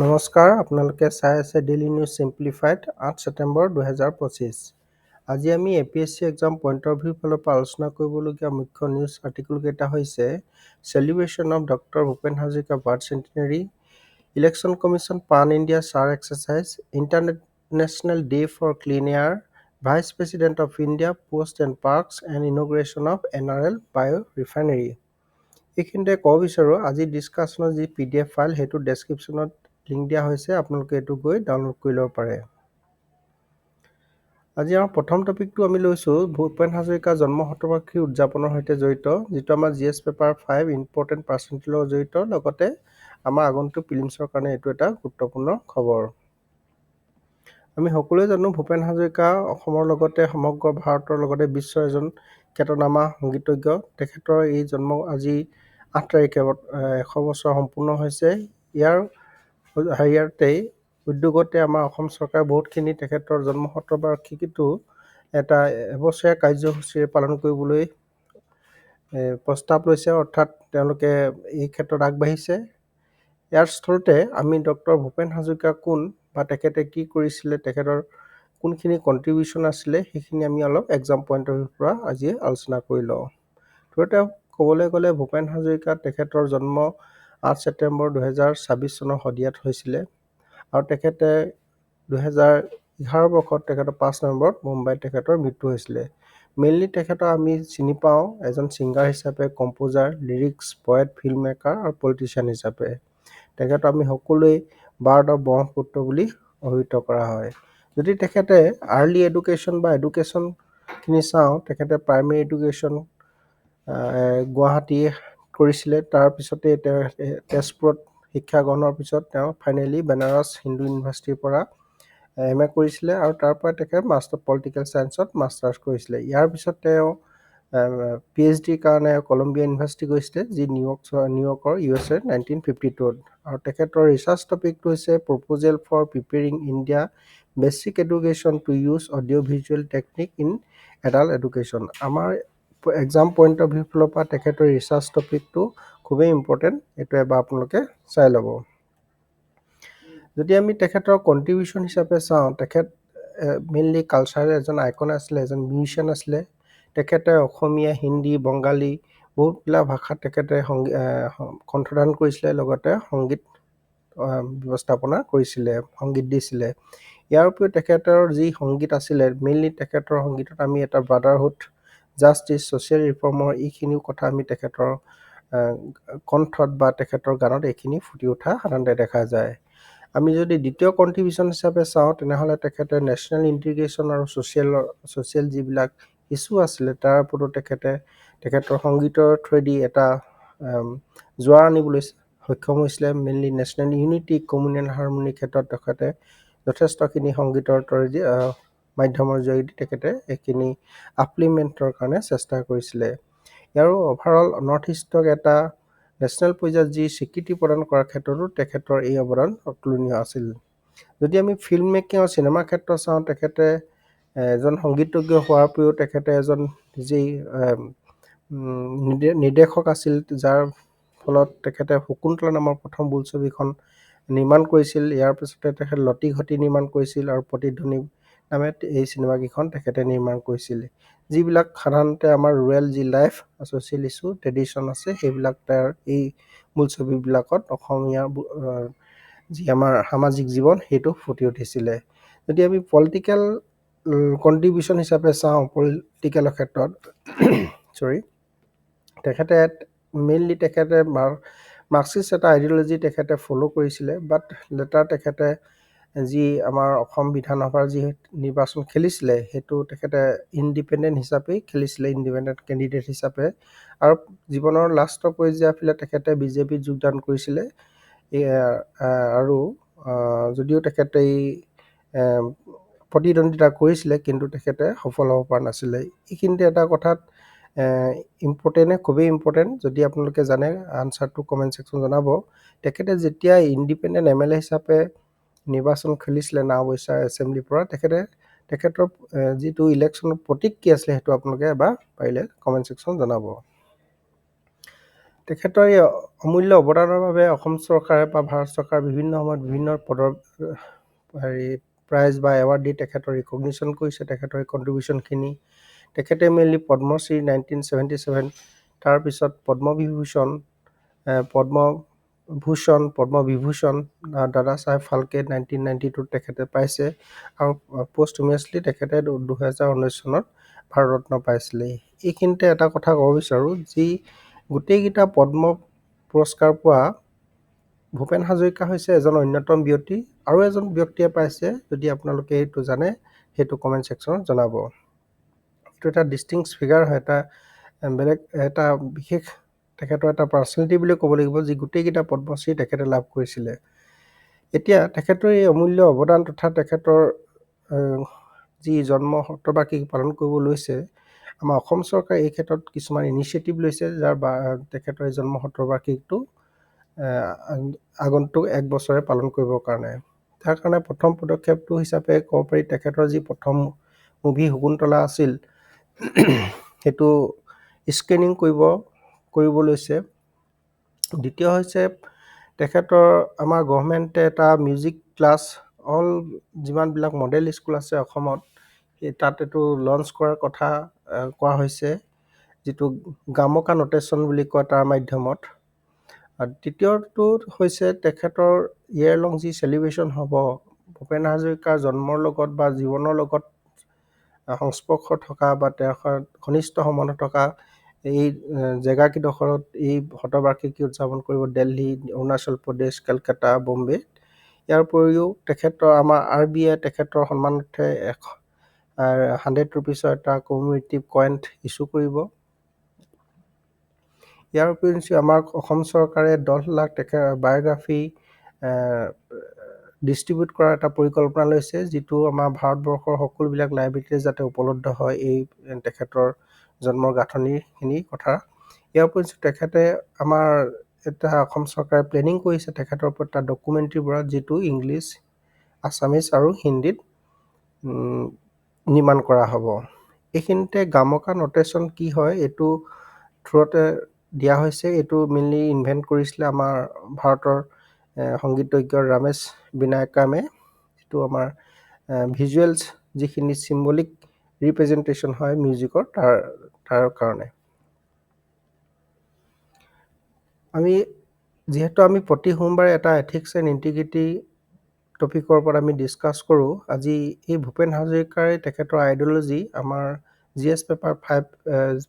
নমস্কাৰ, আপোনালোকে চাই আছে ডেইলি নিউজ ছিম্পলিফাইড 8 ছেপ্টেম্বৰ 2025। আজি আমি APSC এক্সাম পইণ্ট অফ ভিউৰ ফালৰ পৰা আলোচনা কৰিবলগীয়া মুখ্য নিউজ আৰ্টিকলকেইটা হৈছে celebration of doctor Bhupen Hazarika birth centenary, election commission পান India SIR exercise, international day for clean air, vice president of India post and perks and inauguration of NRL bio' refinery. এইখিনিতে ক'ব বিচাৰোঁ, আজি ডিছকাশ্যনৰ যি PDF ফাইল সেইটো ডেছক্ৰিপশ্যনত link দিয়া হৈছে, আপোনালোকে এইটো গৈ ডাউনলোড কৰি ল'ব পাৰে। আজি আমাৰ প্ৰথম টপিকটো আমি লৈছোঁ ভূপেন হাজৰিকা জন্ম শতবাৰ্ষিকী উদযাপনৰ সৈতে জড়িত, যিটো আমাৰ GS পেপাৰ 5 ইম্পৰ্টেণ্ট পাৰ্চেণ্টেজৰ লগত জড়িত, লগতে আমাৰ আগন্তুক প্ৰিলিমছৰ কাৰণে এইটো এটা গুৰুত্বপূৰ্ণ খবৰ। আমি সকলোৱে জানো ভূপেন হাজৰিকা অসমৰ লগতে সমগ্ৰ ভাৰতৰ লগতে বিশ্বৰ এজন খ্যাতনামা সংগীতজ্ঞ। তেখেতৰ এই জন্ম আজি 8 তাৰিখে 100 বছৰ সম্পূৰ্ণ হৈছে। ইয়াৰ হেৰিয়াতেই উদ্যোগতে আমাৰ অসম চৰকাৰে বহুতখিনি তেখেতৰ জন্ম শতবাৰ্ষিকীটো এটা এবছৰীয়া কাৰ্যসূচীৰে পালন কৰিবলৈ প্ৰস্তাৱ লৈছে, অৰ্থাৎ তেওঁলোকে এই ক্ষেত্ৰত আগবাঢ়িছে। ইয়াৰ স্থলতে আমি ডক্টৰ ভূপেন হাজৰিকা কোন বা তেখেতে কি কৰিছিলে, তেখেতৰ কোনখিনি কণ্ট্ৰিবিউশ্যন আছিলে, সেইখিনি আমি অলপ এক্সাম পইণ্ট অফ ভিউৰ পৰা আজি আলোচনা কৰি লওঁ। থোৰতে ক'বলৈ গ'লে ভূপেন হাজৰিকা তেখেতৰ জন্ম 8 ছেপ্টেম্বৰ 2026 চনৰ শদিয়াত হৈছিলে আৰু তেখেতে 2011 বৰ্ষত তেখেতৰ 5 নৱেম্বৰত মুম্বাইত তেখেতৰ মৃত্যু হৈছিলে। মেইনলি তেখেতক আমি চিনি পাওঁ এজন ছিংগাৰ হিচাপে, composer, lyrics, poet, film maker আৰু পলিটিচিয়ান হিচাপে। তেখেতক আমি সকলোৱে বাৰ্ড অফ ব্ৰহ্মপুত্ৰ বুলি অভিহিত কৰা হয়। যদি তেখেতে আৰ্লি এডুকেশ্যন বা এডুকেশ্যনখিনি চাওঁ, তেখেতে প্ৰাইমেৰী এডুকেশ্যন গুৱাহাটী কৰিছিলে। তাৰপিছতে তেওঁ তেজপুৰত শিক্ষা গ্ৰহণৰ পিছত তেওঁ ফাইনেলি বেনাৰস হিন্দু ইউনিভাৰ্চিটিৰ পৰা MA কৰিছিলে আৰু তাৰ পৰা তেখেতে মাষ্টাৰ পলিটিকেল ছায়েন্সত মাষ্টাৰ্ছ কৰিছিলে। ইয়াৰ পিছত তেওঁ PhDৰ কাৰণে কলম্বিয়া ইউনিভাৰ্চিটি গৈছিলে, যি নিউয়ৰ্কৰ USA 1952ত। আৰু তেখেতৰ ৰিচাৰ্চ টপিকটো হৈছে proposal for preparing India basic education to use audio' visual technique in adult education. আমাৰ এক্সাম পইণ্ট অফ ভিউৰ ফালৰ পৰা তেখেতৰ ৰিচাৰ্চ টপিকটো খুবেই ইম্পৰ্টেণ্ট, এইটো এবাৰ আপোনালোকে চাই ল'ব। যদি আমি তেখেতৰ কণ্ট্ৰিবিউশ্যন হিচাপে চাওঁ, তেখেত মেইনলি কালচাৰেল এজন আইকন আছিলে, এজন মিউজিচিয়ান আছিলে। তেখেতে অসমীয়া, হিন্দী, বঙালী বহুতবিলাক ভাষাত তেখেতে কণ্ঠদান কৰিছিলে, লগতে সংগীত ব্যৱস্থাপনা কৰিছিলে, সংগীত দিছিলে। ইয়াৰ উপৰিও তেখেতৰ যি সংগীত আছিলে, মেইনলি তেখেতৰ সংগীতত আমি এটা ব্ৰাদাৰহুড, জাষ্টিছ, ছ'চিয়েল ৰিফৰ্মৰ এইখিনিও কথা আমি তেখেতৰ কণ্ঠত বা তেখেতৰ গানত এইখিনি ফুটি উঠা সাধাৰণতে দেখা যায়। আমি যদি দ্বিতীয় কণ্ট্ৰিবিউশ্যন হিচাপে চাওঁ, তেনেহ'লে তেখেতে নেশ্যনেল ইণ্টিগ্ৰেশ্যন আৰু ছ'চিয়েল যিবিলাক ইছ্যু আছিলে তাৰ ওপৰতো তেখেতৰ সংগীতৰ থ্ৰুৱেদি এটা জোৱাৰ আনিবলৈ সক্ষম হৈছিলে। মেইনলি নেশ্যনেল ইউনিটি, কমিউনেল হাৰমনিৰ ক্ষেত্ৰত তেখেতে যথেষ্টখিনি সংগীতৰ মাধ্যমৰ জৰিয়তে তেখেতে এইখিনি আপলিমেণ্টৰ কাৰণে চেষ্টা কৰিছিলে। ইয়াৰো অভাৰঅল নৰ্থ ইষ্টক এটা নেশ্যনেল পৰ্যায়ত যি স্বীকৃতি প্ৰদান কৰাৰ ক্ষেত্ৰতো তেখেতৰ এই অৱদান অতুলনীয় আছিল। যদি আমি ফিল্ম মেকিং আৰু চিনেমাৰ ক্ষেত্ৰত চাওঁ, তেখেতে এজন সংগীতজ্ঞ হোৱাৰ উপৰিও তেখেতে এজন যি নিৰ্দেশক আছিল, যাৰ ফলত তেখেতে শকুন্তলা নামৰ প্ৰথম বোলছবিখন নিৰ্মাণ কৰিছিল। ইয়াৰ পিছতে তেখেতে লতি ঘটি নিৰ্মাণ কৰিছিল আৰু প্ৰতিধ্বনি নামে এই চিনেমাকেইখন তেখেতে নিৰ্মাণ কৰিছিল, যিবিলাক সাধাৰণতে আমাৰ ৰুৰেল যি লাইফ, ছ'চিয়েল ইছ্যু, ট্ৰেডিশ্যন আছে, সেইবিলাক তাৰ এই বোলছবিবিলাকত অসমীয়া যি আমাৰ সামাজিক জীৱন সেইটো ফুটি উঠিছিলে। যদি আমি পলিটিকেল কণ্ট্ৰিবিউশ্যন হিচাপে চাওঁ, পলিটিকেলৰ ক্ষেত্ৰত তেখেতে মেইনলি তেখেতে মাৰ্কছিষ্ট এটা আইডিঅ'লজি তেখেতে ফ'ল' কৰিছিলে, বাট লেটাৰ তেখেতে যি আমাৰ অসম বিধানসভাৰ যি নিৰ্বাচন খেলিছিলে, সেইটো তেখেতে ইণ্ডিপেণ্ডেণ্ট হিচাপেই খেলিছিলে, ইণ্ডিপেণ্ডেণ্ট কেণ্ডিডেট হিচাপে। আৰু জীৱনৰ লাষ্টৰ পৰ্যায়ফালে তেখেতে BJPত যোগদান কৰিছিলে। আৰু যদিও তেখেতে এই প্ৰতিদ্বন্দ্বিতা কৰিছিলে, কিন্তু তেখেতে সফল হ'ব পৰা নাছিলে। এইখিনিতে এটা কথাত খুবেই ইম্পৰ্টেণ্ট, যদি আপোনালোকে জানে আনচাৰটো কমেণ্ট ছেকশ্যন জনাব। তেখেতে যেতিয়া ইণ্ডিপেণ্ডেণ্ট MLA হিচাপে নিৰ্বাচন খেলিছিলে নাওবৈচা এছেম্বলিৰ পৰা, তেখেতৰ যিটো ইলেকশ্যনৰ প্ৰতীক কি আছিলে, সেইটো আপোনালোকে এবাৰ পাৰিলে কমেণ্ট ছেকশ্যন জনাব। তেখেতৰ এই অমূল্য অৱদানৰ বাবে অসম চৰকাৰে বা ভাৰত চৰকাৰে বিভিন্ন সময়ত বিভিন্ন পদৰ প্ৰাইজ বা এৱাৰ্ড দি তেখেতৰ ৰিকগনিশ্যন কৰিছে তেখেতৰ কণ্ট্ৰিবিউশ্যনখিনি। তেখেতে মেইনলি পদ্মশ্ৰী 1977, তাৰপিছত পদ্মবিভূষণ, পদ্মবিভূষণ দাদা চাহেব ফাল্কে 1992 তেখেতে পাইছে, আৰু পষ্টহুমাছলি তেখেতে 2019 চনত ভাৰত ৰত্ন পাইছিলে। এইখিনিতে এটা কথা ক'ব বিচাৰোঁ, যি গোটেইকেইটা পদ্ম পুৰস্কাৰ পোৱা ভূপেন হাজৰিকা হৈছে এজন অন্যতম ব্যক্তি। আৰু এজন ব্যক্তিয়ে পাইছে, যদি আপোনালোকে সেইটো জানে সেইটো কমেণ্ট ছেকশ্যনত জনাব। এইটো এটা ডিষ্টিংছ ফিগাৰ হয়, এটা বিশেষ তেখেতৰ এটা পাৰ্চনেলিটি বুলি ক'ব লাগিব, যি গোটেইকেইটা পদ্মশ্ৰী তেখেতে লাভ কৰিছিলে। এতিয়া তেখেতৰ এই অমূল্য অৱদান তথা তেখেতৰ যি জন্ম শতবাৰ্ষিকী পালন কৰিব লৈছে, আমাৰ অসম চৰকাৰে এই ক্ষেত্ৰত কিছুমান ইনিচিয়েটিভ লৈছে, যাৰ তেখেতৰ এই জন্ম শতবাৰ্ষিকীটো আগন্তুক 1 বছৰে পালন কৰিবৰ কাৰণে। তাৰ কাৰণে প্ৰথম পদক্ষেপটো হিচাপে ক'ব পাৰি, তেখেতৰ যি প্ৰথম মুভি শকুন্তলা আছিল সেইটো স্ক্ৰিনিং কৰিব লৈছে। দ্বিতীয় হৈছে তেখেতৰ আমাৰ গভৰ্ণমেণ্টে এটা মিউজিক ক্লাছ, যিমানবিলাক মডেল স্কুল আছে অসমত, তাত এইটো লঞ্চ কৰাৰ কথা কোৱা হৈছে, যিটো গামকা নটেশ্যন বুলি কয় তাৰ মাধ্যমত। আৰু তৃতীয়টো হৈছে তেখেতৰ ইয়েৰ লং যি চেলিব্ৰেশ্যন হ'ব, ভূপেন হাজৰিকাৰ জন্মৰ লগত বা জীৱনৰ লগত সংস্পৰ্শ থকা বা তেওঁৰ ঘনিষ্ঠ সম্বন্ধ থকা এই জেগাকেইডোখৰত এই শতবাৰ্ষিকী উদযাপন কৰিব, দিল্লী, অৰুণাচল প্ৰদেশ, কলকাতা, বম্বে। ইয়াৰ উপৰিও তেখেতৰ আমাৰ RBI তেখেতৰ সন্মানাৰ্থে 100 ৰুপিছৰ এটা কমিউনিটিভ কইন ইছ্যু কৰিব। ইয়াৰ উপৰিও আমাৰ অসম চৰকাৰে 10 লাখ বায়'গ্ৰাফী ডিষ্ট্ৰিবিউট কৰাৰ এটা পৰিকল্পনা লৈছে, যিটো আমাৰ ভাৰতবৰ্ষৰ সকলোবিলাক লাইব্ৰেৰীতে যাতে উপলব্ধ হয়, এই তেখেতৰ জন্মৰ গাঁথনিখিনিৰ কথা। ইয়াৰ উপৰিও তেখেতে আমাৰ এটা অসম চৰকাৰে প্লেনিং কৰিছে তেখেতৰ ওপৰত এটা ডকুমেণ্টাৰী বনোৱা, যিটো ইংলিছ, আছামিজ আৰু হিন্দীত নিৰ্মাণ কৰা হ'ব। এইখিনিতে গামকা নটেশ্যন কি হয় এইটো থ্ৰুতে দিয়া হৈছে। এইটো মেইনলি ইনভেণ্ট কৰিছিলে আমাৰ ভাৰতৰ সংগীতজ্ঞ ৰমেশ বিনায়কামে। এইটো আমাৰ ভিজুৱেলছ যিখিনি চিম্বলিক ৰিপ্ৰেজেণ্টেশ্যন হয় মিউজিকৰ, তাৰ কাৰণে। যিহেতু আমি প্ৰতি সোমবাৰে এটা এথিক্স এণ্ড ইণ্টিগ্ৰিটি টপিকৰ ওপৰত আমি ডিছকাছ কৰোঁ, আজি এই ভূপেন হাজৰিকাৰ তেখেতৰ আইডিঅ'লজি আমাৰ GS পেপাৰ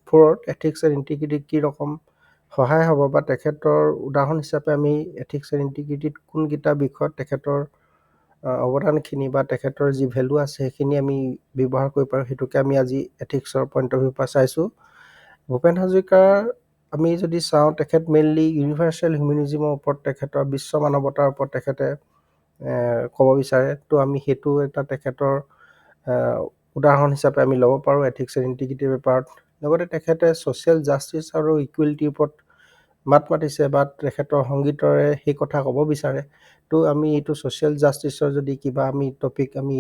4ত এথিক্স এণ্ড ইণ্টিগ্ৰিটি কি ৰকম সহায় হ'ব, বা তেখেতৰ উদাহৰণ হিচাপে আমি এথিক্স এণ্ড ইণ্টিগ্ৰিটিত কোনকেইটা বিষয়ত তেখেতৰ অৱদানখিনি বা তেখেতৰ যি ভেলু আছে সেইখিনি আমি ব্যৱহাৰ কৰিব পাৰোঁ, সেইটোকে আমি আজি এথিক্সৰ পইণ্ট অফ ভিউৰ পৰা চাইছোঁ। ভূপেন হাজৰিকাৰ আমি যদি চাওঁ, তেখেত মেইনলি ইউনিভাৰ্চেল হিউমেনিজিমৰ ওপৰত, তেখেতৰ বিশ্ব মানৱতাৰ ওপৰত তেখেতে ক'ব বিচাৰে। তো আমি সেইটো এটা তেখেতৰ উদাহৰণ হিচাপে আমি ল'ব পাৰোঁ এথিক্স এণ্ড ইণ্টিগ্ৰিটি পেপাৰত। লগতে তেখেতে ছ'চিয়েল জাষ্টিছ আৰু ইকুৱেলিটিৰ ওপৰত মাত মাতিছে, বা তেখেতৰ সংগীতৰে সেই কথা ক'ব বিচাৰে। তো আমি এইটো ছ'চিয়েল জাষ্টিছৰ যদি কিবা আমি টপিক আমি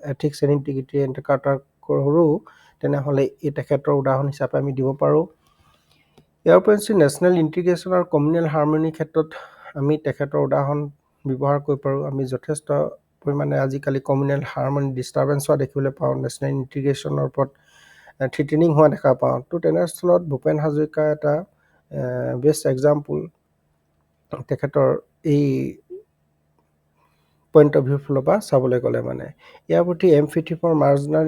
এথিক্স এণ্ড ইণ্টিগ্ৰিটি এনকাউণ্টাৰ কৰোঁ, তেনেহ'লে এই তেখেতৰ উদাহৰণ হিচাপে আমি দিব পাৰোঁ। ইয়াৰ উপৰিও নেশ্যনেল ইণ্টিগ্ৰেশ্যন আৰু কমিউনেল হাৰমনিৰ ক্ষেত্ৰত আমি তেখেতৰ উদাহৰণ ব্যৱহাৰ কৰিব পাৰোঁ। আমি যথেষ্ট পৰিমাণে আজিকালি কমিউনেল হাৰমনি ডিষ্টাৰ্বেঞ্চ হোৱা দেখিবলৈ পাওঁ, নেশ্যনেল ইণ্টিগ্ৰেশ্যনৰ ওপৰত থ্ৰিটেনিং হোৱা দেখা পাওঁ। তো তেনেস্থলত ভূপেন হাজৰিকা এটা বেষ্ট এক্সাম্পল তেখেতৰ এই পইণ্ট অফ ভিউৰ ফালৰ পৰা চাবলৈ গ'লে মানে। ইয়াৰ প্ৰতি M50 ফৰ মাৰ্জিনেল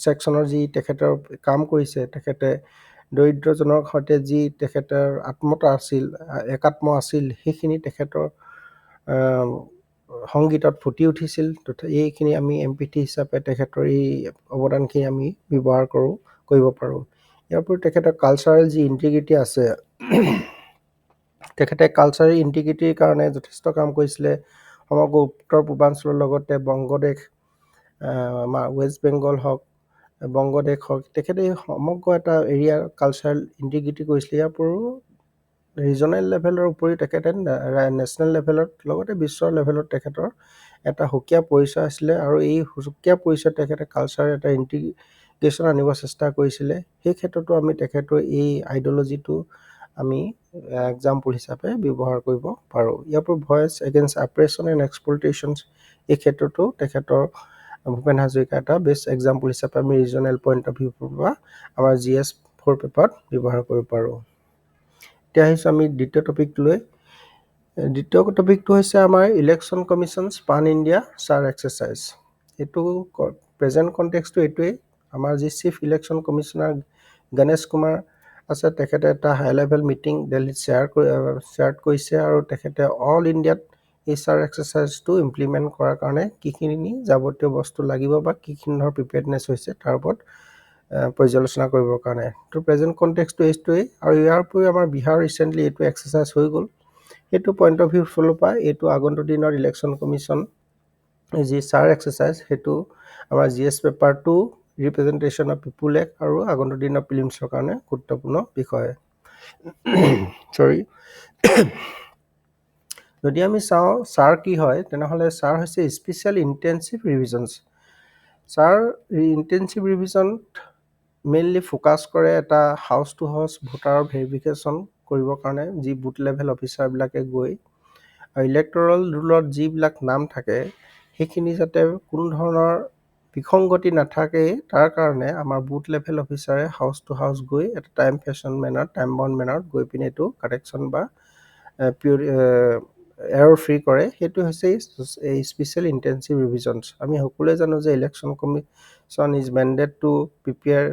ছেকশ্যনৰ যি তেখেতৰ কাম কৰিছে, তেখেতে দৰিদ্ৰজনৰ সৈতে যি তেখেতৰ একাত্ম আছিল, সেইখিনি তেখেতৰ সংগীতত ফুটি উঠিছিল। এইখিনি আমি M50 হিচাপে তেখেতৰ এই অৱদানখিনি আমি ব্যৱহাৰ কৰিব পাৰোঁ। ইয়াৰ উপৰি তেখেতৰ কালচাৰেল যি ইণ্টিগ্ৰিটি আছে, তেখেতে কালচাৰেল ইণ্টিগ্ৰিটিৰ কাৰণে যথেষ্ট কাম কৰিছিলে। সমগ্ৰ উত্তৰ পূৰ্বাঞ্চলৰ লগতে বংগদেশ, আমাৰ ৱেষ্ট বেংগল হওক, বংগদেশ হওক, তেখেতে সমগ্ৰ এটা এৰিয়াৰ কালচাৰেল ইণ্টিগ্ৰিটি কৰিছিলে। ইয়াৰ উপৰিও ৰিজনেল লেভেলৰ উপৰিও তেখেতে নেশ্যনেল লেভেলত লগতে বিশ্বৰ লেভেলত তেখেতৰ এটা সুকীয়া পৰিচয় আছিলে, আৰু এই সুকীয়া পৰিচয় তেখেতে কালচাৰেল এটা ইণ্টিগ্ৰেশ্যন আনিব চেষ্টা কৰিছিলে। সেই ক্ষেত্ৰতো আমি তেখেতৰ এই আইডিঅ'লজিটো আমি এক্সাম্পল হিচাপে ব্যৱহাৰ কৰিব পাৰোঁ। ইয়াৰ পৰা voice against operation and exploitation এই ক্ষেত্ৰতো তেখেতৰ ভূপেন হাজৰিকা এটা বেষ্ট এক্সাম্পল হিচাপে আমি ৰিজনেল পইণ্ট অফ ভিউৰ পৰা আমাৰ GS4 পেপাৰত ব্যৱহাৰ কৰিব পাৰোঁ। এতিয়া আহিছোঁ আমি দ্বিতীয় টপিকলৈ। দ্বিতীয় টপিকটো হৈছে আমাৰ ইলেকশ্যন কমিশ্যনছ পান ইণ্ডিয়া ছাৰ এক্সাৰচাইজ। এইটো প্ৰেজেণ্ট কণ্টেক্সটো এইটোৱেই, আমাৰ যি chief election commissioner Ganesh Kumar আছে, তেখেতে এটা হাই লেভেল মিটিং দিল্লীত শ্বেয়াৰ কৰিছে আৰু তেখেতে অল ইণ্ডিয়াত এই ছাৰ এক্সাৰচাইজটো ইমপ্লিমেণ্ট কৰাৰ কাৰণে কিখিনি যাৱতীয় বস্তু লাগিব বা কিখিনি ধৰণৰ প্ৰিপেয়াৰনেছ হৈছে তাৰ ওপৰত পৰ্যালোচনা কৰিবৰ কাৰণে। তো প্ৰেজেণ্ট কণ্টেক্সটো এইটোৱেই, আৰু ইয়াৰ উপৰিও আমাৰ বিহাৰ ৰিচেণ্টলি এইটো এক্সাৰচাইজ হৈ গ'ল। সেইটো পইণ্ট অফ ভিউৰ ফালৰ পৰা এইটো আগন্তুক দিনৰ ইলেকশ্যন কমিশ্যন যি ছাৰ এক্সাৰচাইজ সেইটো আমাৰ GS paper 2 representation of people act আৰু আগন্তুক দিনৰ প্ৰিলিমছৰ কাৰণে গুৰুত্বপূৰ্ণ বিষয়। যদি আমি চাওঁ ছাৰ কি হয়, তেনেহ'লে ছাৰ হৈছে special intensive revisions. SIR intensive ৰিভিজনত মেইনলি ফ'কাছ কৰে এটা হাউচ টু হাউচ ভোটাৰৰ ভেৰিফিকেশ্যন কৰিবৰ কাৰণে, যি বুথ লেভেল অফিচাৰবিলাকে গৈ ইলেক্টৰেল ৰুলত যিবিলাক নাম থাকে সেইখিনি যাতে কোনো ধৰণৰ বিসংগতি নাথাকে, তাৰ কাৰণে আমাৰ বুথ লেভেল অফিচাৰে হাউচ টু হাউচ গৈ এটা টাইম বাউণ্ড মেনাৰত গৈ পিনে এইটো কাৰেকশ্যন বা এৰৰ ফ্ৰী কৰে। সেইটো হৈছে এই স্পেচিয়েল ইণ্টেনচিভ ৰিভিজনছ। আমি সকলোৱে জানো যে election commission is mandated to prepare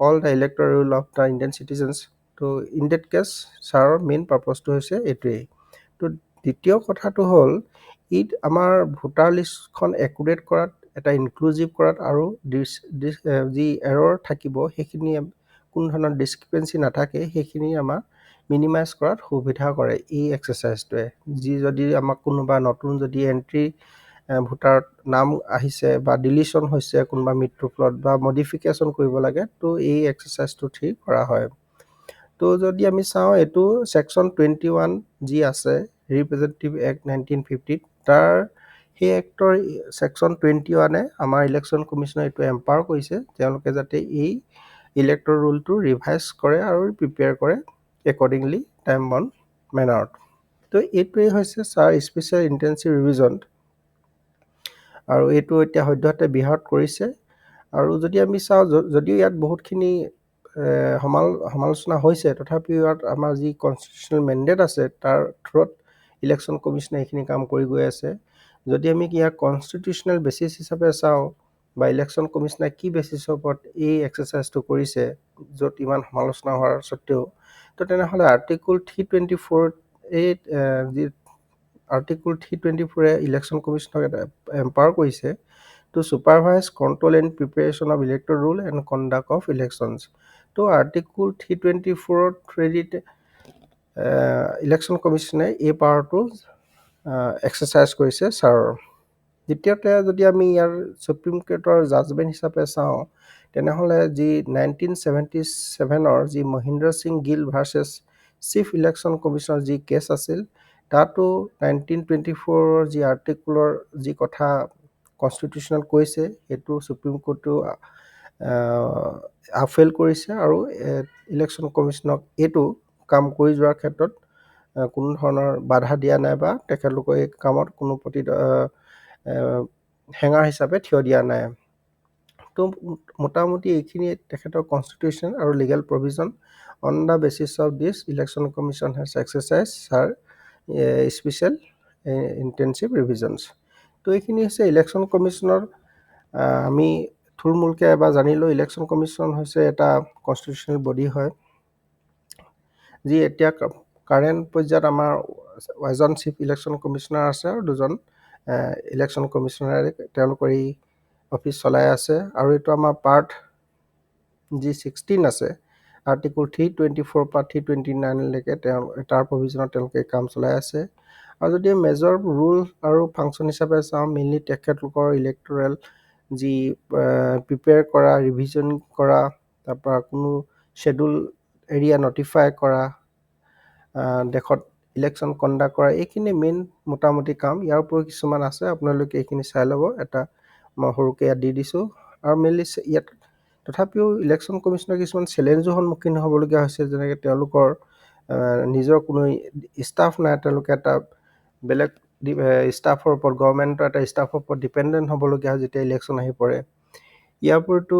all the electoral roll of the Indian citizens. তো ইন ডেট কেছ ছাৰৰ মেইন পাৰ্পজটো হৈছে এইটোৱেই। তো দ্বিতীয় কথাটো হ'ল আমাৰ ভোটাৰ লিষ্টখন একুৰেট কৰাত, এটা ইনক্লুজিভ কৰাত আৰু যি এৰৰ থাকিব সেইখিনি কোনো ধৰণৰ ডিছক্ৰিপেঞ্চি নাথাকে সেইখিনি আমাৰ মিনিমাইজ কৰাত সুবিধা কৰে এই এক্সাৰচাইজটোৱে। যদি আমাক কোনোবা নতুন যদি এণ্ট্ৰি ভোটাৰত নাম আহিছে বা ডিলিশ্যন হৈছে কোনোবা মৃত্যুৰ ফলত বা মডিফিকেশ্যন কৰিব লাগে, তো এই এক্সাৰচাইজটো থ্ৰী কৰা হয়। তো যদি আমি চাওঁ এইটো ছেকশ্যন 21 যি আছে ৰিপ্ৰেজেণ্টেটিভ এক্ট 1950, তাৰ সেই এক্টৰ ছেকশ্যন 21 আমাৰ ইলেকশ্যন কমিশ্যনে এইটো এম্পাৱাৰ কৰিছে তেওঁলোকে যাতে এই ইলেক্টৰ ৰুলটো ৰিভাইজ কৰে আৰু প্ৰিপেয়াৰ কৰে একৰ্ডিংলি টাইম বাউণ্ড মেনাৰত। তো এইটোৱেই হৈছে ছাৰ স্পেচিয়েল ইণ্টেনচিভ ৰিভিজন, আৰু এইটো এতিয়া সদ্যহতে বিহাৰত কৰিছে। আৰু যদি আমি চাওঁ, যদিও ইয়াত বহুতখিনি সমালোচনা হৈছে, তথাপিও ইয়াত আমাৰ যি কনষ্টিটিউচনেল মেণ্ডেট আছে তাৰ থ্ৰুত ইলেকশ্যন কমিশ্যনে এইখিনি কাম কৰি গৈ আছে। যদি আমি ইয়াক কনষ্টিটিউচনেল বেচিছ হিচাপে চাওঁ বা ইলেকশ্যন কমিশ্যনে কি বেচিছৰ ওপৰত এই এক্সাৰচাইজটো কৰিছে য'ত ইমান সমালোচনা হোৱাৰ স্বত্বেও, তো তেনেহ'লে আৰ্টিকল 324 এই যি আৰ্টিকল 324 ইলেকশ্যন কমিশ্যনক এটা এম্পাৱাৰ কৰিছে to supervise control and preparation of elector roll and conduct of elections. তো আৰ্টিকল 324 থ্ৰুদিত ইলেকশ্যন কমিশ্যনে এই পাৱাৰটো এক্সাৰচাইজ কৰিছে ছাৰৰ। দ্বিতীয়তে যদি আমি ইয়াৰ ছুপ্ৰিম কোৰ্টৰ জাজমেণ্ট হিচাপে চাওঁ, তেনেহ'লে যি 1977 যি Mahendra Singh Gill versus chief election কমিশ্যনৰ যি কেছ আছিল, তাতো 1924 যি আৰ্টিকুলৰ যি কথা কনষ্টিটিউশ্যনেল কৈছে সেইটো ছুপ্ৰিম কোৰ্টেও আপহেল কৰিছে আৰু ইলেকশ্যন কমিশ্যনক এইটো কাম কৰি যোৱাৰ ক্ষেত্ৰত কোনো ধৰণৰ বাধা দিয়া নাই বা তেখেতলোকৰ এই কামত কোনো হেঙাৰ হিচাপে থিয় দিয়া নাই। তো মোটামুটি এইখিনি তেখেতৰ কনষ্টিটিউশ্যন আৰু legal provision on the basis of this election commission has exercise SIR special intensive revisions. তো এইখিনি হৈছে ইলেকশ্যন কমিশ্যনৰ আমি থুলমূলকৈ এবাৰ জানিলোঁ। ইলেকশ্যন কমিশ্যন হৈছে এটা কনষ্টিটিউচনেল বডি হয় যি এতিয়া কাৰেণ্ট পৰ্যায়ত আমাৰ এজন চিফ ইলেকশ্যন কমিশ্যনাৰ আছে আৰু দুজন ইলেকশ্যন কমিশ্যনাৰে তেওঁলোকৰ এই অফিচ চলাই আছে। আৰু এইটো আমাৰ পাৰ্ট যি 16 আছে আৰ্টিকল 324 পৰা 329লৈকে তাৰ প্ৰভিজনত তেওঁলোকে কাম চলাই আছে। আৰু যদি মেজৰ ৰুল আৰু ফাংচন হিচাপে চাওঁ, মেইনলি তেখেতলোকৰ ইলেক্টৰেল যি প্ৰিপেয়াৰ কৰা, ৰিভিজন কৰা, তাৰপৰা কোনো শ্বেডিউল এৰিয়া নটিফাই কৰা, দেশত ইলেকশ্যন কণ্ডাক্ট কৰা, এইখিনি মেইন মোটামুটি কাম। ইয়াৰ উপৰিও কিছুমান আছে, আপোনালোকে এইখিনি চাই ল'ব, এটা মই সৰুকৈ ইয়াত দি দিছোঁ। আৰু মেইনলি ইয়াত তথাপিও ইলেকশ্যন কমিশ্যনৰ কিছুমান চেলেঞ্জৰ সন্মুখীন হ'বলগীয়া হৈছে, যেনেকৈ তেওঁলোকৰ নিজৰ কোনো ষ্টাফ নাই, তেওঁলোকে এটা বেলেগ ষ্টাফৰ ওপৰত, গভৰ্ণমেণ্টৰ এটা ষ্টাফৰ ওপৰত ডিপেণ্ডেণ্ট হ'বলগীয়া হয় যেতিয়া ইলেকশ্যন আহি পৰে। ইয়াৰ উপৰিতো